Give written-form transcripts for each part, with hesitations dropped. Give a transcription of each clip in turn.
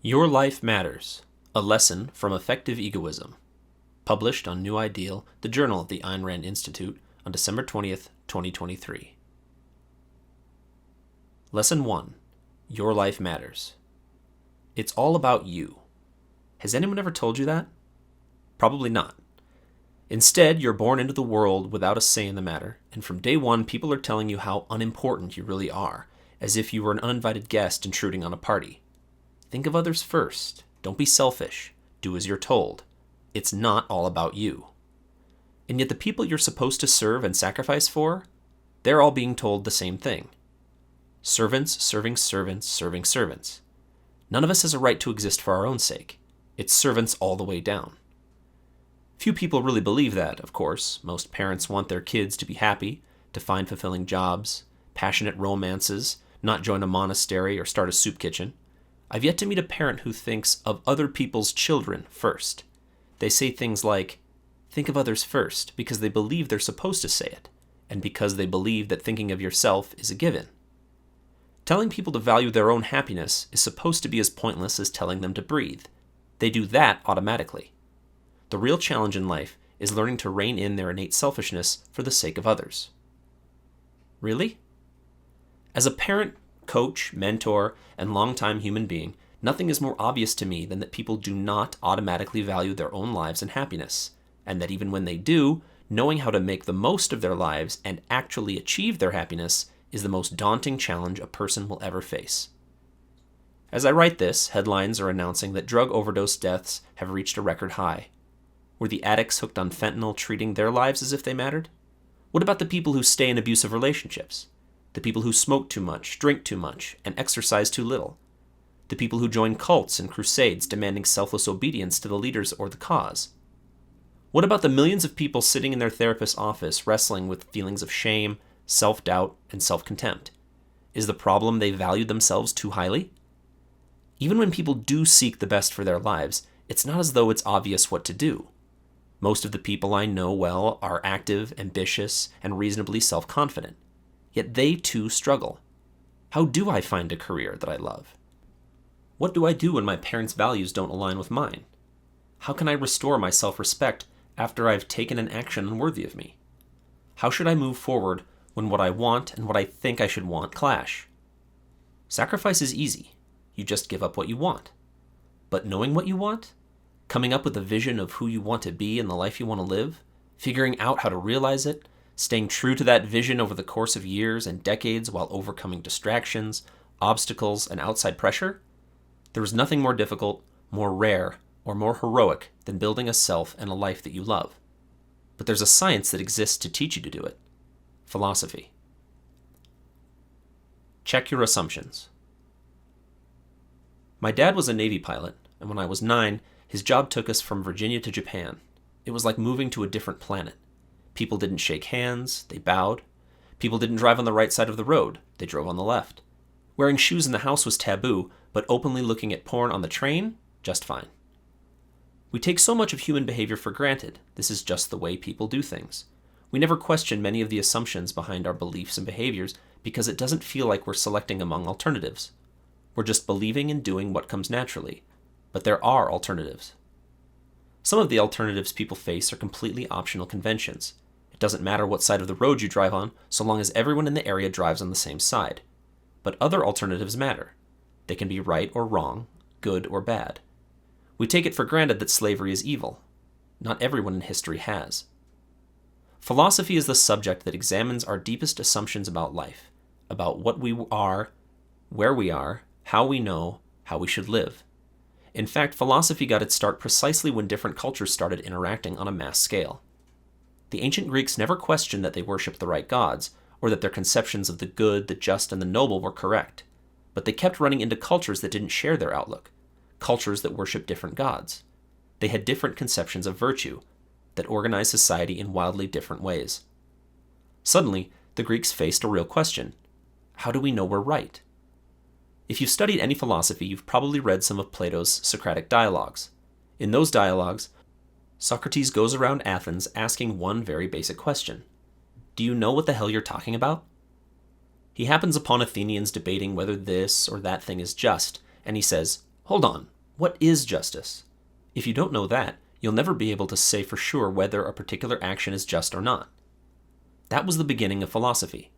Your Life Matters, a lesson from effective egoism. Published on New Ideal, the Journal of the Ayn Rand Institute, on December 20th, 2023. Lesson 1. Your Life Matters. It's all about you. Has anyone ever told you that? Probably not. Instead, you're born into the world without a say in the matter, and from day one, people are telling you how unimportant you really are, as if you were an uninvited guest intruding on a party. Think of others first. Don't be selfish. Do as you're told. It's not all about you. And yet the people you're supposed to serve and sacrifice for, they're all being told the same thing. Servants serving servants serving servants. None of us has a right to exist for our own sake. It's servants all the way down. Few people really believe that, of course. Most parents want their kids to be happy, to find fulfilling jobs, passionate romances, not join a monastery or start a soup kitchen. I've yet to meet a parent who thinks of other people's children first. They say things like, think of others first, because they believe they're supposed to say it, and because they believe that thinking of yourself is a given. Telling people to value their own happiness is supposed to be as pointless as telling them to breathe. They do that automatically. The real challenge in life is learning to rein in their innate selfishness for the sake of others. Really? As a parent, coach, mentor, and longtime human being, nothing is more obvious to me than that people do not automatically value their own lives and happiness, and that even when they do, knowing how to make the most of their lives and actually achieve their happiness is the most daunting challenge a person will ever face. As I write this, headlines are announcing that drug overdose deaths have reached a record high. Were the addicts hooked on fentanyl treating their lives as if they mattered? What about the people who stay in abusive relationships? The people who smoke too much, drink too much, and exercise too little? The people who join cults and crusades demanding selfless obedience to the leaders or the cause? What about the millions of people sitting in their therapist's office wrestling with feelings of shame, self-doubt, and self-contempt? Is the problem they value themselves too highly? Even when people do seek the best for their lives, it's not as though it's obvious what to do. Most of the people I know well are active, ambitious, and reasonably self-confident. Yet they too struggle. How do I find a career that I love? What do I do when my parents' values don't align with mine? How can I restore my self-respect after I've taken an action unworthy of me? How should I move forward when what I want and what I think I should want clash? Sacrifice is easy. You just give up what you want. But knowing what you want, coming up with a vision of who you want to be and the life you want to live, figuring out how to realize it, staying true to that vision over the course of years and decades while overcoming distractions, obstacles, and outside pressure, there is nothing more difficult, more rare, or more heroic than building a self and a life that you love. But there's a science that exists to teach you to do it. Philosophy. Check your assumptions. My dad was a Navy pilot, and when I was 9, his job took us from Virginia to Japan. It was like moving to a different planet. People didn't shake hands, they bowed. People didn't drive on the right side of the road, they drove on the left. Wearing shoes in the house was taboo, but openly looking at porn on the train, just fine. We take so much of human behavior for granted. This is just the way people do things. We never question many of the assumptions behind our beliefs and behaviors because it doesn't feel like we're selecting among alternatives. We're just believing and doing what comes naturally. But there are alternatives. Some of the alternatives people face are completely optional conventions. It doesn't matter what side of the road you drive on, so long as everyone in the area drives on the same side. But other alternatives matter. They can be right or wrong, good or bad. We take it for granted that slavery is evil. Not everyone in history has. Philosophy is the subject that examines our deepest assumptions about life, about what we are, where we are, how we know, how we should live. In fact, philosophy got its start precisely when different cultures started interacting on a mass scale. The ancient Greeks never questioned that they worshipped the right gods, or that their conceptions of the good, the just, and the noble were correct. But they kept running into cultures that didn't share their outlook, cultures that worshiped different gods. They had different conceptions of virtue, that organized society in wildly different ways. Suddenly, the Greeks faced a real question. How do we know we're right? If you've studied any philosophy, you've probably read some of Plato's Socratic dialogues. In those dialogues, Socrates goes around Athens asking one very basic question. Do you know what the hell you're talking about? He happens upon Athenians debating whether this or that thing is just, and he says, Hold on, what is justice? If you don't know that, you'll never be able to say for sure whether a particular action is just or not. That was the beginning of philosophy.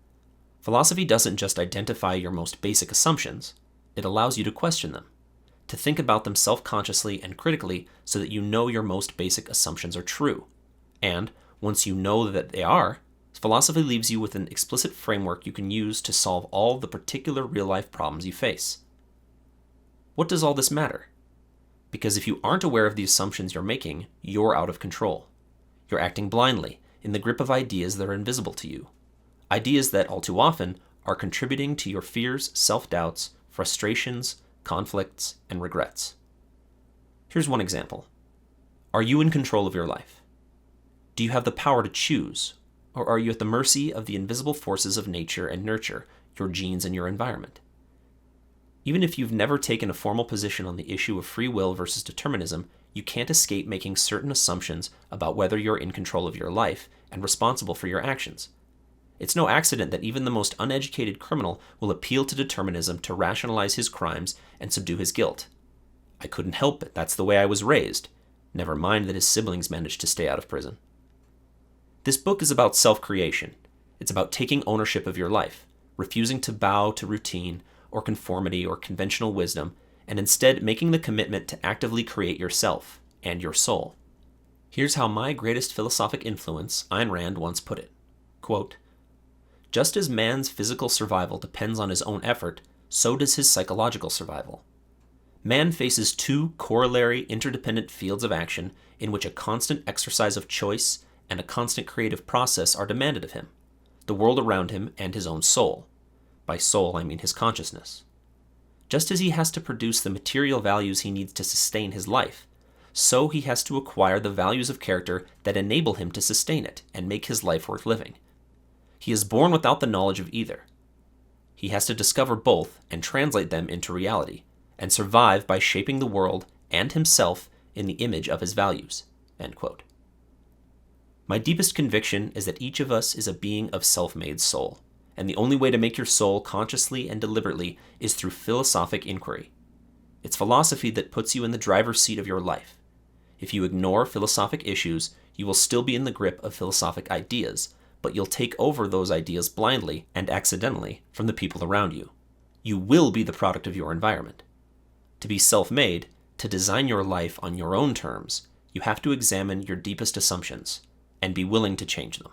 Philosophy doesn't just identify your most basic assumptions, it allows you to question them, to think about them self-consciously and critically so that you know your most basic assumptions are true. And once you know that they are, philosophy leaves you with an explicit framework you can use to solve all the particular real-life problems you face. What does all this matter? Because if you aren't aware of the assumptions you're making, you're out of control. You're acting blindly, in the grip of ideas that are invisible to you. Ideas that, all too often, are contributing to your fears, self-doubts, frustrations, conflicts, and regrets. Here's one example. Are you in control of your life? Do you have the power to choose, or are you at the mercy of the invisible forces of nature and nurture, your genes and your environment? Even if you've never taken a formal position on the issue of free will versus determinism, you can't escape making certain assumptions about whether you're in control of your life and responsible for your actions. It's no accident that even the most uneducated criminal will appeal to determinism to rationalize his crimes and subdue his guilt. I couldn't help it, that's the way I was raised. Never mind that his siblings managed to stay out of prison. This book is about self-creation. It's about taking ownership of your life, refusing to bow to routine or conformity or conventional wisdom, and instead making the commitment to actively create yourself and your soul. Here's how my greatest philosophic influence, Ayn Rand, once put it. Quote, "Just as man's physical survival depends on his own effort, so does his psychological survival. Man faces two corollary interdependent fields of action in which a constant exercise of choice and a constant creative process are demanded of him, the world around him and his own soul. By soul, I mean his consciousness. Just as he has to produce the material values he needs to sustain his life, so he has to acquire the values of character that enable him to sustain it and make his life worth living. He is born without the knowledge of either. He has to discover both and translate them into reality, and survive by shaping the world and himself in the image of his values." End quote. My deepest conviction is that each of us is a being of self-made soul, and the only way to make your soul consciously and deliberately is through philosophic inquiry. It's philosophy that puts you in the driver's seat of your life. If you ignore philosophic issues, you will still be in the grip of philosophic ideas, but you'll take over those ideas blindly and accidentally from the people around you. You will be the product of your environment. To be self-made, to design your life on your own terms, you have to examine your deepest assumptions and be willing to change them.